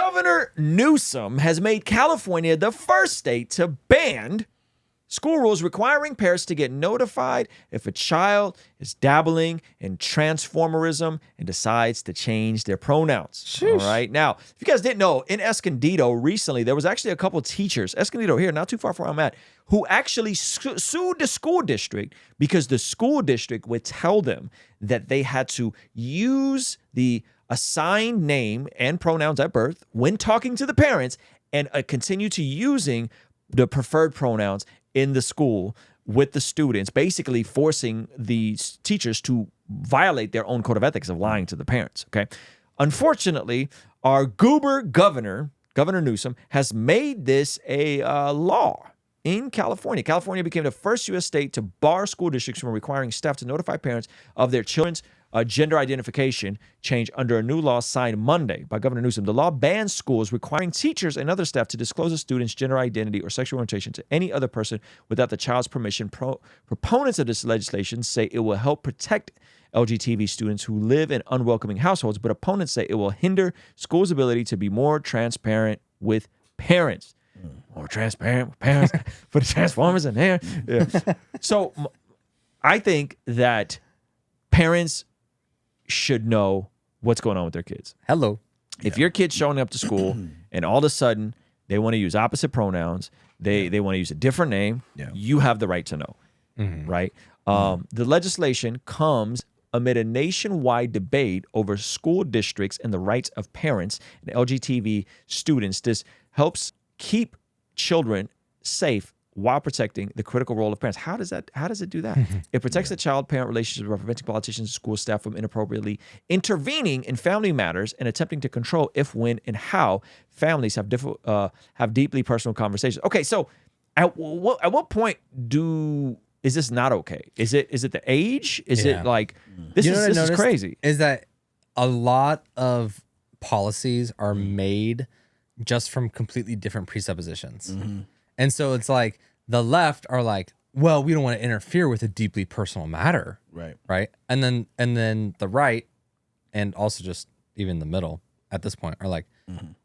Governor Newsom has made California the first state to ban school rules requiring parents to get notified if a child is dabbling in transformerism and decides to change their pronouns. Sheesh. All right. Now, if you guys didn't know, in Escondido recently, there was actually a couple teachers, Escondido here, not too far from where I'm at, who actually sued the school district because the school district would tell them that they had to use the assigned name and pronouns at birth when talking to the parents and continue to using the preferred pronouns in the school with the students, basically forcing the teachers to violate their own code of ethics of lying to the parents, okay? Unfortunately, our goober governor, Governor Newsom, has made this a law in California. California became the first U.S. state to bar school districts from requiring staff to notify parents of their children's gender identification change under a new law signed Monday by Governor Newsom. The law bans schools requiring teachers and other staff to disclose a student's gender identity or sexual orientation to any other person without the child's permission. Proponents of this legislation say it will help protect LGBT students who live in unwelcoming households, but opponents say it will hinder schools' ability to be more transparent with parents. More transparent with parents. Put the transformers in there. Yeah. So I think that parents should know what's going on with their kids. Hello. If your kid's showing up to school and all of a sudden they want to use opposite pronouns, they want to use a different name, you have the right to know, right? The legislation comes amid a nationwide debate over school districts and the rights of parents and LGBT students. This helps keep children safe while protecting the critical role of parents. How does it do that? It protects the child-parent relationship by preventing politicians and school staff from inappropriately intervening in family matters and attempting to control if, when, and how families have deeply personal conversations. Okay, so at what point is this not okay? Is it the age? Is it like this is crazy? Is that a lot of policies are made just from completely different presuppositions. And so it's like the left are like, well, we don't want to interfere with a deeply personal matter. Right. And then the right, and also just even the middle at this point, are like,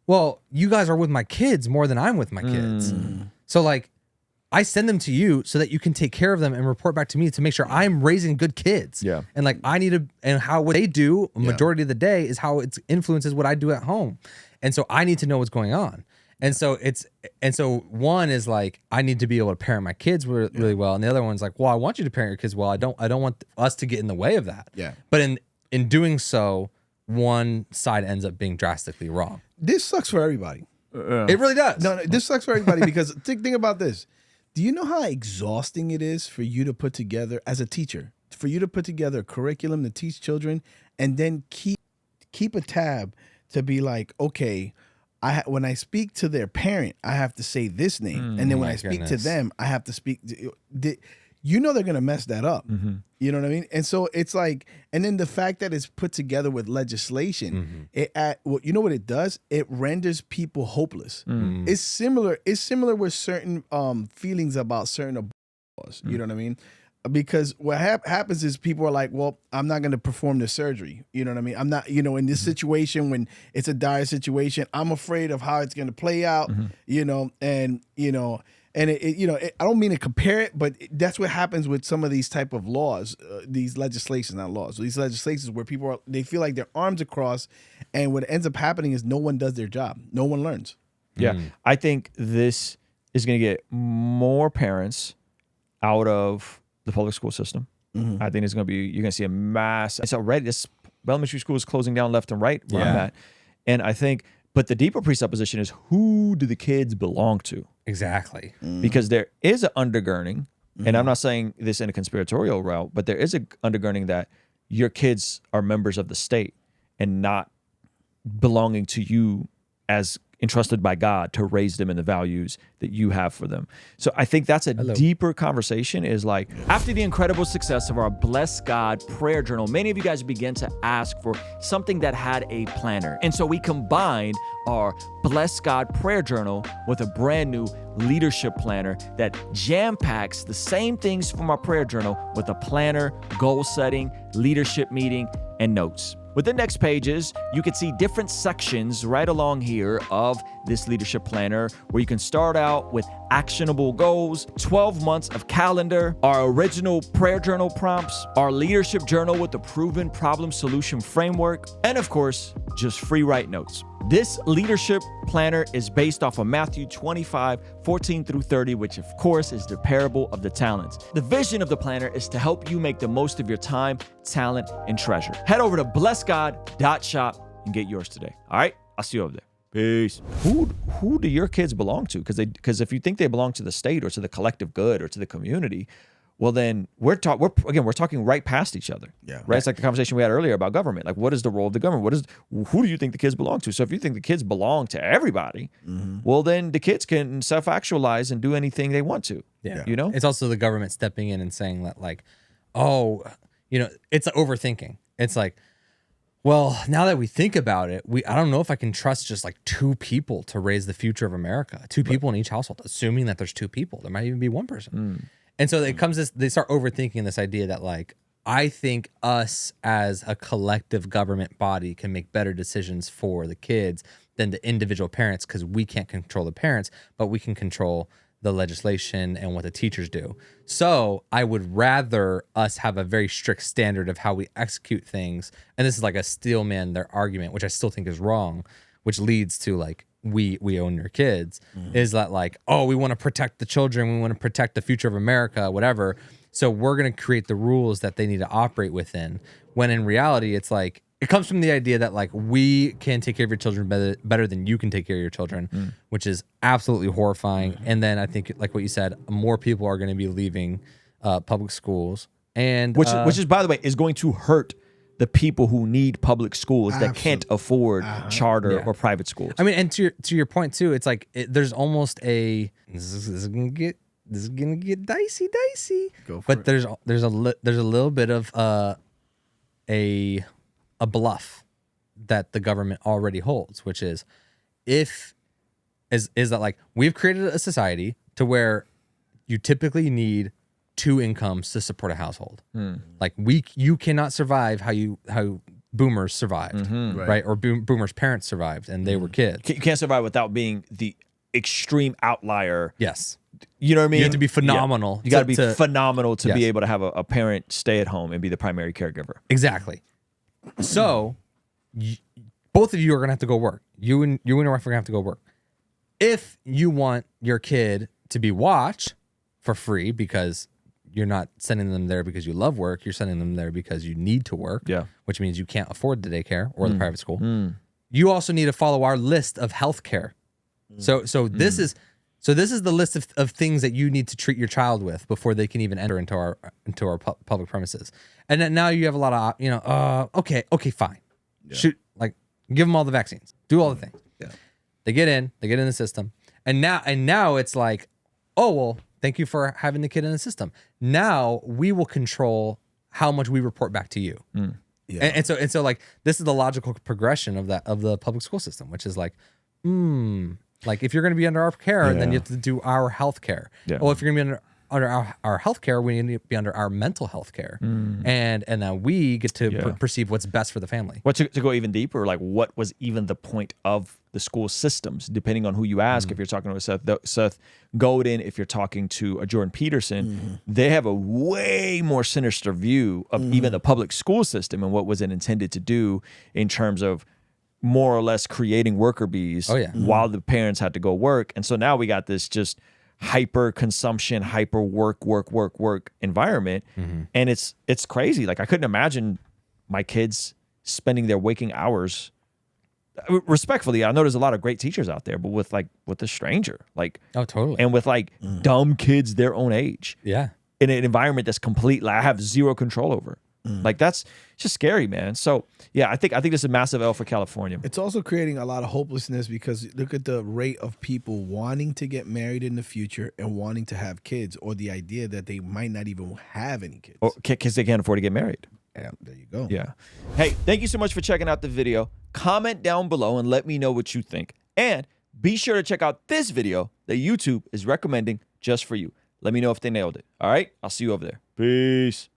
well, you guys are with my kids more than I'm with my kids. So like, I send them to you so that you can take care of them and report back to me to make sure I'm raising good kids. Yeah. And like and how what they do a majority of the day is how it influences what I do at home. And so I need to know what's going on. And so one is like, I need to be able to parent my kids really well. And the other one's like, well, I want you to parent your kids well. I don't want us to get in the way of that. Yeah. But in doing so, one side ends up being drastically wrong. This sucks for everybody. It really does. No, this sucks for everybody because think about this. Do you know how exhausting it is for you to put together, as a teacher, for you to put together a curriculum to teach children and then keep a tab to be like, okay, when I speak to their parent, I have to say this name. And then when I speak to them, I have to speak. You know they're going to mess that up. You know what I mean? And so it's like, and then the fact that it's put together with legislation, you know what it does? It renders people hopeless. It's similar with certain feelings about certain laws. You know what I mean? Because what happens is people are like, well, I'm not going to perform the surgery. You know what I mean? I'm not, in this situation, when it's a dire situation, I'm afraid of how it's going to play out, and I don't mean to compare it, but that's what happens with some of these type of laws, these legislations, not laws, these legislations where people they feel like their arms are crossed, and what ends up happening is no one does their job. No one learns. Yeah. I think this is going to get more parents out of the public school system. I think you're going to see a mass. It's already, this elementary school is closing down left and right where I'm at. And I think, but the deeper presupposition is, who do the kids belong to? Exactly. Because there is an undergirding, and I'm not saying this in a conspiratorial route, but there is an undergirding that your kids are members of the state and not belonging to you as entrusted by God to raise them in the values that you have for them. So I think that's a deeper conversation, is like, after the incredible success of our Bless God prayer journal, many of you guys began to ask for something that had a planner. And so we combined our Bless God prayer journal with a brand new leadership planner that jam-packs the same things from our prayer journal with a planner, goal setting, leadership meeting, and notes. With the next pages, you can see different sections right along here of this leadership planner where you can start out with actionable goals, 12 months of calendar, our original prayer journal prompts, our leadership journal with the proven problem solution framework, and of course, just free write notes. This leadership planner is based off of Matthew 25:14 through 30, which of course is the parable of the talents. The vision of the planner is to help you make the most of your time, talent, and treasure. Head over to blessgod.shop and get yours today. All right, I'll see you over there. Peace. Who do your kids belong to? Because if you think they belong to the state or to the collective good or to the community, well, then we're talking right past each other. Yeah. Right. It's like the conversation we had earlier about government. Like, what is the role of the government? Who do you think the kids belong to? So if you think the kids belong to everybody, well, then the kids can self-actualize and do anything they want to. Yeah. You know? It's also the government stepping in and saying that, like, oh, it's overthinking. It's like, well, now that we think about it, I don't know if I can trust just like two people to raise the future of America. Two people in each household, assuming that there's two people. There might even be one person. And so it comes this, they start overthinking this idea that, like, I think us as a collective government body can make better decisions for the kids than the individual parents, because we can't control the parents, but we can control the legislation and what the teachers do. So I would rather us have a very strict standard of how we execute things. And this is like a steel man their argument, which I still think is wrong, which leads to, like, we own your kids, is that, like, oh, we want to protect the children, we want to protect the future of America, whatever. So we're going to create the rules that they need to operate within. When in reality, it's like, it comes from the idea that, like, we can take care of your children better than you can take care of your children, which is absolutely horrifying. And then I think, like what you said, more people are going to be leaving public schools, and Which is, by the way, is going to hurt the people who need public schools that can't afford charter or private schools. I mean, and to your point too, it's like there's almost a this is gonna get dicey. Go for but it. there's a little bit of a bluff that the government already holds, which is that, like, we've created a society to where you typically need two incomes to support a household. Like, you cannot survive how boomers survived, right? Or boomers' parents survived and they were kids. You can't survive without being the extreme outlier. Yes. You know what I mean? You have to be phenomenal. Yeah. You got to be phenomenal to be Yes. able to have a parent stay at home and be the primary caregiver. Exactly. So both of you are going to have to go work. You and your wife are going to have to go work. If you want your kid to be watched for free, because you're not sending them there because you love work, you're sending them there because you need to work, which means you can't afford the daycare or the private school. You also need to follow our list of healthcare. So this is the list of things that you need to treat your child with before they can even enter into our public premises. And then now you have a lot of okay, fine. Shoot, like, give them all the vaccines, do all the things. They get in the system, and now it's like, oh, well, thank you for having the kid in the system. Now we will control how much we report back to you. And so like, this is the logical progression of the public school system, which is like, like, if you're going to be under our care, then you have to do our health care. Well, if you're going to be under our health care, we need to be under our mental health care. And then we get to perceive what's best for the family. Well, to go even deeper, like, what was even the point of the school systems, depending on who you ask. If you're talking to Seth Godin, if you're talking to a Jordan Peterson, they have a way more sinister view of even the public school system and what was it intended to do in terms of more or less creating worker bees while the parents had to go work. And so now we got this just hyper consumption, hyper work environment. And it's crazy. Like, I couldn't imagine my kids spending their waking hours, respectfully, I know there's a lot of great teachers out there, but with a stranger, like, oh, totally. And with, like, dumb kids their own age. Yeah. In an environment that's completely, I have zero control over. Like, that's just scary, man. So yeah, I think this is a massive L for California. It's also creating a lot of hopelessness, because look at the rate of people wanting to get married in the future and wanting to have kids, or the idea that they might not even have any kids. Because they can't afford to get married. Yeah, there you go. Yeah. Hey, thank you so much for checking out the video. Comment down below and let me know what you think. And be sure to check out this video that YouTube is recommending just for you. Let me know if they nailed it. All right? I'll see you over there. Peace.